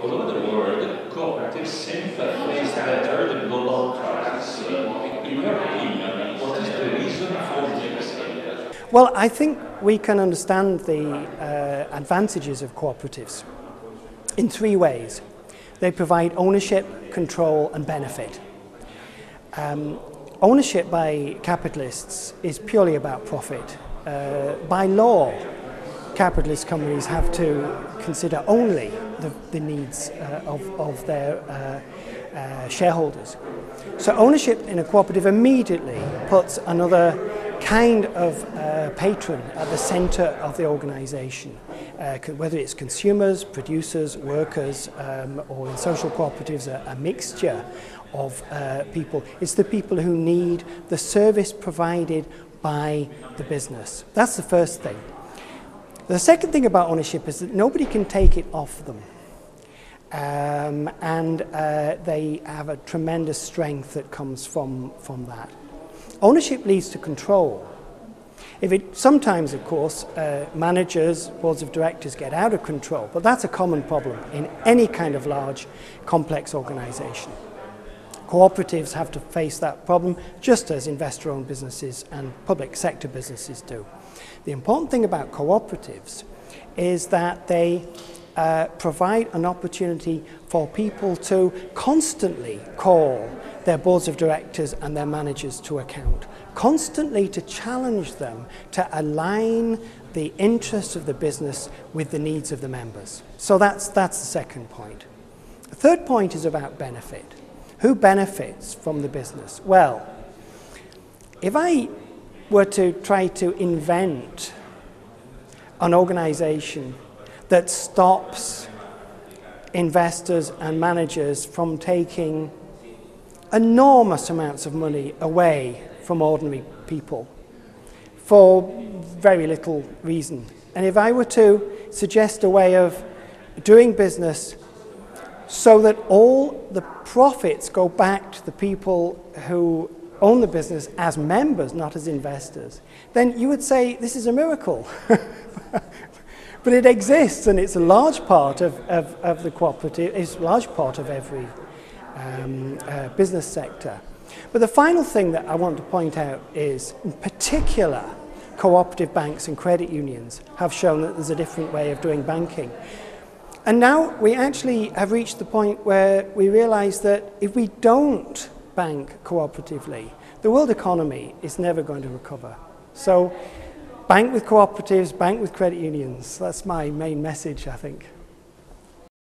all over the world, cooperatives seem to have faced better the global crisis. In your opinion, what is the reason for this? Well, I think we can understand the advantages of cooperatives in three ways. They provide ownership, control and benefit. Ownership by capitalists is purely about profit. By law, capitalist companies have to consider only the needs of their shareholders. So ownership in a cooperative immediately puts another kind of patron at the centre of the organisation, whether it's consumers, producers, workers, or in social cooperatives a mixture of people. It's the people who need the service provided by the business. That's the first thing. The second thing about ownership is that nobody can take it off them. They have a tremendous strength that comes from that. Ownership leads to control. Sometimes, of course, managers, boards of directors get out of control, but that's a common problem in any kind of large, complex organisation. Cooperatives have to face that problem just as investor-owned businesses and public sector businesses do. The important thing about cooperatives is that they provide an opportunity for people to constantly call their boards of directors and their managers to account, constantly to challenge them to align the interests of the business with the needs of the members. So that's the second point. The third point is about benefit. Who benefits from the business? Well, if I were to try to invent an organisation that stops investors and managers from taking enormous amounts of money away from ordinary people for very little reason, and if I were to suggest a way of doing business so that all the profits go back to the people who own the business as members, not as investors, then you would say this is a miracle. But it exists, and it's a large part of the cooperative, it's a large part of every business sector. But the final thing that I want to point out is, in particular, cooperative banks and credit unions have shown that there's a different way of doing banking. And now we actually have reached the point where we realise that if we don't bank cooperatively, the world economy is never going to recover. So bank with cooperatives, bank with credit unions. That's my main message, I think.